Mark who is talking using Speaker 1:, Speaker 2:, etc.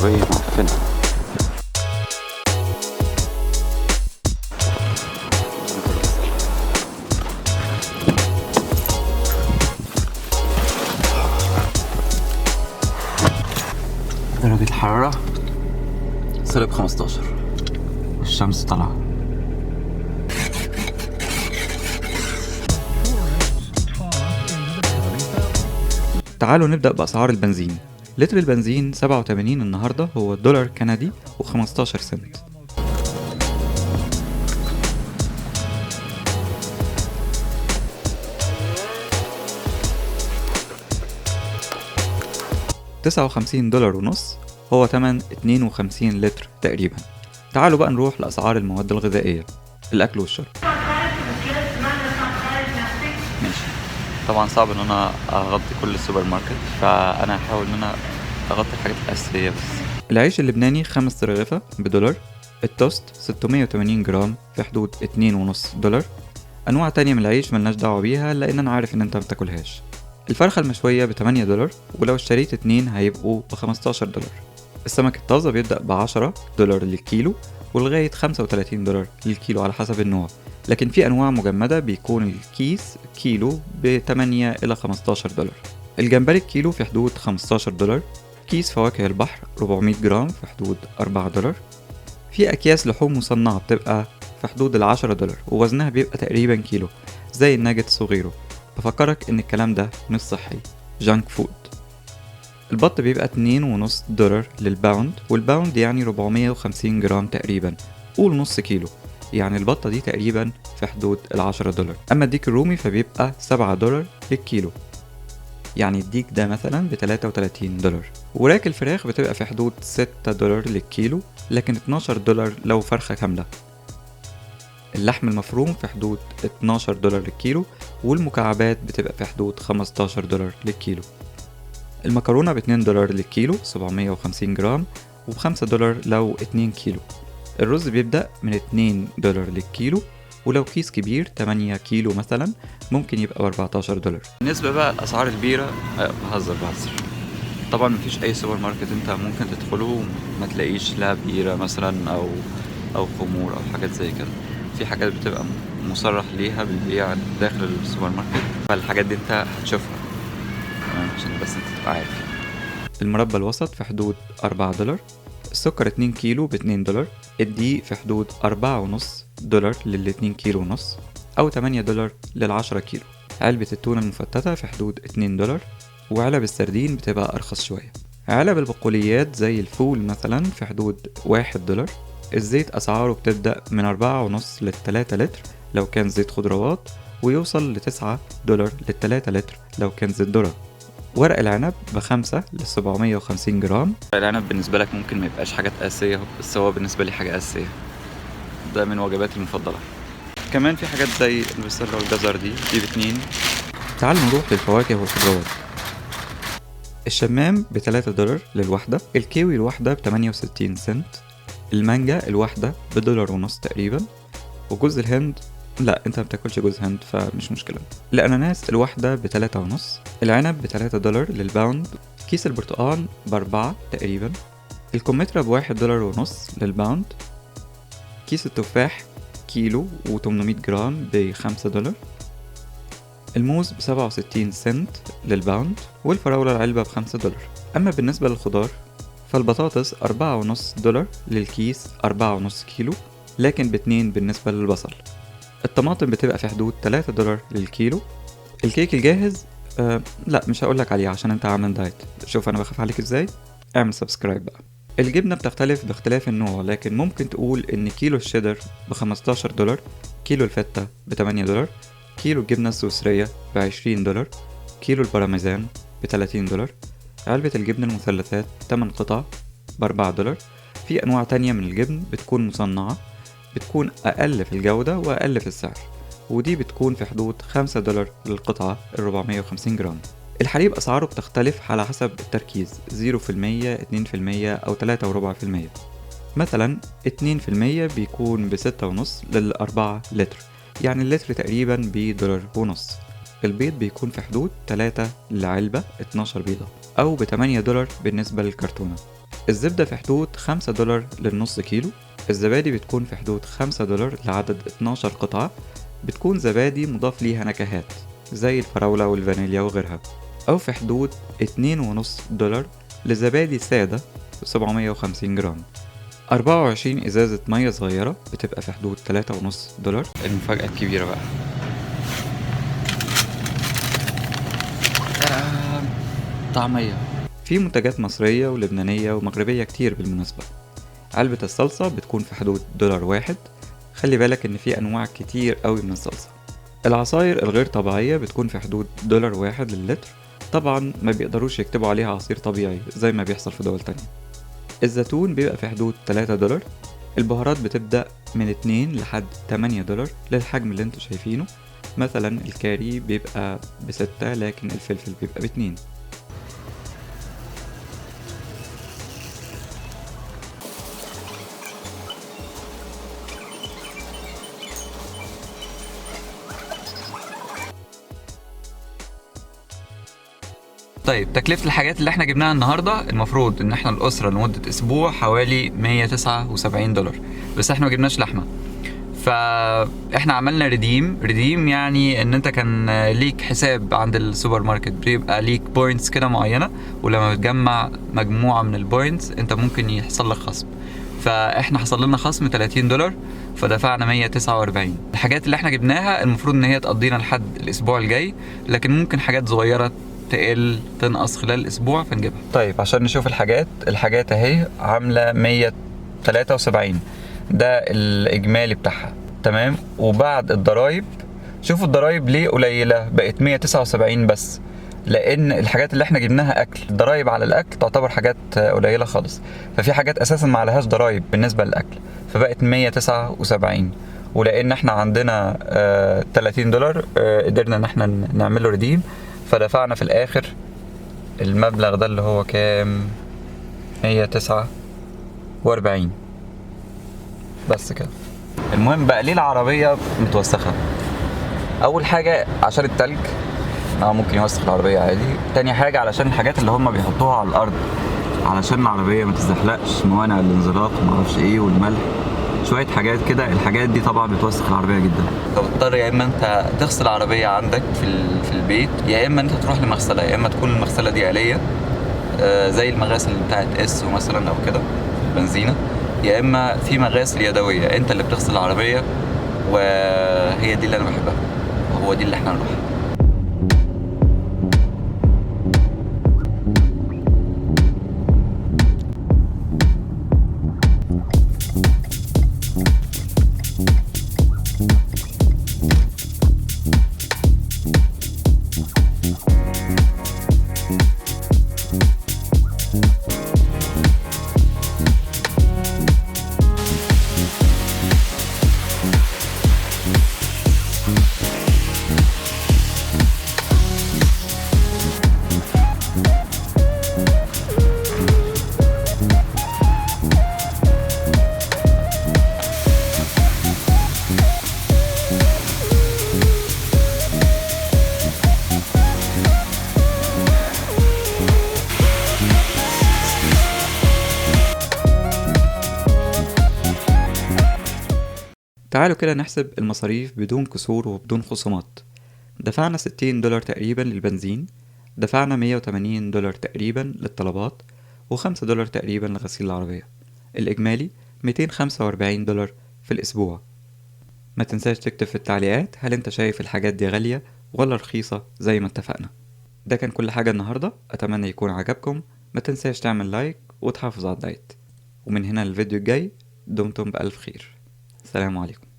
Speaker 1: عربية معفنة. درجة الحرارة -15، الشمس طالعة.
Speaker 2: تعالوا نبدأ بأسعار البنزين. لتر البنزين 87 النهاردة هو دولار كندي و15 سنت. $59.50 هو تمن 52 لتر تقريبا. تعالوا بقى نروح لأسعار المواد الغذائية، الأكل والشرب. ماشي، طبعا صعب ان انا اغطي كل السوبر ماركت، فانا هحاول ان انا اغطي الحاجات الاساسيه بس. العيش اللبناني 5 رغيفه $1. التوست 680 جرام في حدود $2.5. انواع تانية من العيش ملناش دعوه بيها لان انا عارف ان انت متاكلهاش. الفرخه المشويه $8، ولو اشتريت 2 هيبقوا $15. السمك الطازه بيبدا $10 للكيلو ولغايه $35 للكيلو على حسب النوع، لكن في أنواع مجمدة بيكون الكيس كيلو ب8 إلى $15. الجمبري الكيلو في حدود $15. كيس فواكه البحر 400 جرام في حدود $4. في أكياس لحوم مصنعة بتبقى في حدود $10 ووزنها بيبقى تقريبا كيلو، زي الناجتس وغيره. بفكرك إن الكلام ده مش صحي، جانك فود. البط بيبقى $2.50 للباوند، والباوند يعني 450 جرام تقريبا، قول نص كيلو، يعني البطة دي تقريبا في حدود $10. أما الديك الرومي فبيبقى $7 للكيلو، يعني الديك ده مثلا $33. وراك الفراخ بتبقى في حدود $6 للكيلو، لكن $12 لو فرخة كاملة. اللحم المفروم في حدود $12 للكيلو، والمكعبات بتبقى في حدود $15 للكيلو. المكرونة $2 للكيلو 750 جرام، و$5 لو 2 كيلو. الرز بيبدأ من $2 للكيلو، ولو كيس كبير 8 كيلو مثلا ممكن يبقى $14. بالنسبة بقى لأسعار البيرة، بهزر. طبعا مفيش أي سوبر ماركت انت ممكن تدخله ما تلاقيش لا بيرة مثلا أو خمور أو حاجات زي كده. في حاجات بتبقى مصرح ليها بالبيع داخل السوبر ماركت، فالحاجات دي انت هتشوفها عشان بس انت تبقى عارف. المربى الوسط في حدود $4. السكر 2 كيلو ب$2. الدقيق في حدود $4.50 لل2 كيلو ونص، أو $8 لل10 كيلو. علبة التونة المفتتة في حدود $2، وعلب السردين بتبقى أرخص شوية. علب البقوليات زي الفول مثلا في حدود $1. الزيت أسعاره بتبدأ من 4.5 ل3 لتر لو كان زيت خضروات، ويوصل $9 ل3 لتر لو كان زيت ذرة. ورق العنب ب5 ل750 جرام. ورق العنب بالنسبة لك ممكن ما يبقاش حاجات أساسية، بس هو بالنسبة لي حاجة أساسية، ده من وجباتي المفضلة. كمان في حاجات زي البسلة والجزر دي ب2. تعالوا نروح للفواكه والخضروات. الشمام ب$3 للوحدة. الكيوي الواحدة ب68 سنت. المانجا الواحدة $1.50 تقريبا. وجوز الهند، لا انت ما بتاكلش جوز هند فمش مشكلة. الاناناس الواحدة ب3.5. العنب $3 للباوند. كيس البرتقال ب4 تقريبا. الكمثرى ب$1.50 للباوند. كيس التفاح كيلو و800 جرام ب$5. الموز ب67 سنت للباوند، والفراولة العلبة ب$5. أما بالنسبة للخضار فالبطاطس $4.50 للكيس 4.5 كيلو، لكن ب2 بالنسبة للبصل. الطماطم بتبقى في حدود $3 للكيلو. الكيك الجاهز لا مش هقولك عليه عشان انت عامل دايت. شوف انا بخاف عليك ازاي، اعمل سبسكرايب بقى. الجبنة بتختلف باختلاف النوع، لكن ممكن تقول ان كيلو الشيدر $15، كيلو الفتة $8، كيلو الجبنة السويسرية $20، كيلو البارميزان $30. علبة الجبن المثلثات 8 قطع ب$4. في أنواع تانية من الجبن بتكون مصنعة، بتكون أقل في الجودة وأقل في السعر، ودي بتكون في حدود $5 للقطعة 450 جرام. الحليب أسعاره بتختلف على حسب التركيز، 0%، 2% أو 3.4%. مثلا 2% بيكون ب6.5 لل4 لتر، يعني اللتر تقريبا $1.50. البيض بيكون في حدود 3 للعلبة 12 بيضة، أو ب$8 بالنسبة للكرتونة. الزبدة في حدود $5 للنص كيلو. الزبادي بتكون في حدود $5 لعدد 12 قطعة، بتكون زبادي مضاف ليها نكهات زي الفراولة والفانيليا وغيرها. أو في حدود $2.50 لزبادي سادة 750 جرام. 24 إزازة مية صغيرة بتبقى في حدود $3.50. المفاجأة الكبيرة بقى، طعمية. في منتجات مصرية ولبنانية ومغربية كتير بالمناسبة. علبة الصلصة بتكون في حدود $1. خلي بالك ان في انواع كتير قوي من الصلصة. العصاير الغير طبيعية بتكون في حدود $1 للتر. طبعا ما بيقدروش يكتبوا عليها عصير طبيعي زي ما بيحصل في دول تانية. الزيتون بيبقى في حدود $3. البهارات بتبدأ من 2 لحد $8 للحجم اللي انتوا شايفينه. مثلا الكاري بيبقى ب6 لكن الفلفل بيبقى ب2. طيب تكلفة الحاجات اللي احنا جبناها النهاردة المفروض ان احنا الأسرة لمدة أسبوع حوالي $179. بس احنا ما جبناش لحمة، فاحنا عملنا ريديم يعني ان انت كان ليك حساب عند السوبر ماركت، بيبقى ليك بوينتس كده معينة، ولما بتجمع مجموعة من البوينتس انت ممكن يحصل لك خصم. فاحنا حصل لنا خصم $30 فدفعنا 149. الحاجات اللي احنا جبناها المفروض ان هي تقضينا لحد الاسبوع الجاي، لكن ممكن حاجات صغيرة تقل تنقص خلال الاسبوع فنجيبها. طيب عشان نشوف الحاجات اهي عاملة 173، ده الاجمالي بتاعها تمام. وبعد الضرايب، شوفوا الضرايب ليه قليلة، بقت 179 بس، لان الحاجات اللي احنا جبناها اكل، الضرايب على الاكل تعتبر حاجات قليلة خالص، ففي حاجات اساسا ما عليهاش ضرايب بالنسبة للاكل فبقت 179. ولان احنا عندنا $30 قدرنا ان احنا نعمله ريديم، فدفعنا في الاخر المبلغ ده اللي هو كام، 149 بس كده. المهم بقى ليه العربية متوسخة؟ اول حاجة عشان التلج، ممكن يوسخ العربية عادي. تاني حاجة علشان الحاجات اللي هم بيحطوها على الارض علشان العربية ما تزحلقش، موانع الانزلاق ومعرفش ايه والملح، شوية حاجات كده. الحاجات دي طبعا بتوسخ العربية جدا، فبتضطر يا اما انت تغسل العربية عندك في البيت، يا اما انت تروح لمغسلة، يا اما تكون المغسلة دي آلية زي المغاسل بتاعت اس مثلا او كده بنزينة، يا اما في مغاسل يدوية انت اللي بتغسل العربية، وهي دي اللي انا بحبها، هو دي اللي احنا نروح. تعالوا كده نحسب المصاريف بدون كسور وبدون خصومات. دفعنا $60 تقريبا للبنزين، دفعنا $180 تقريبا للطلبات، و$5 تقريبا لغسيل العربية. الإجمالي $245 في الأسبوع. ما تنساش تكتب في التعليقات هل انت شايف الحاجات دي غالية ولا رخيصة زي ما اتفقنا. ده كان كل حاجة النهاردة، أتمنى يكون عجبكم. ما تنساش تعمل لايك وتحافظ على الدايت. ومن هنا للفيديو الجاي دمتم بألف خير. السلام عليكم.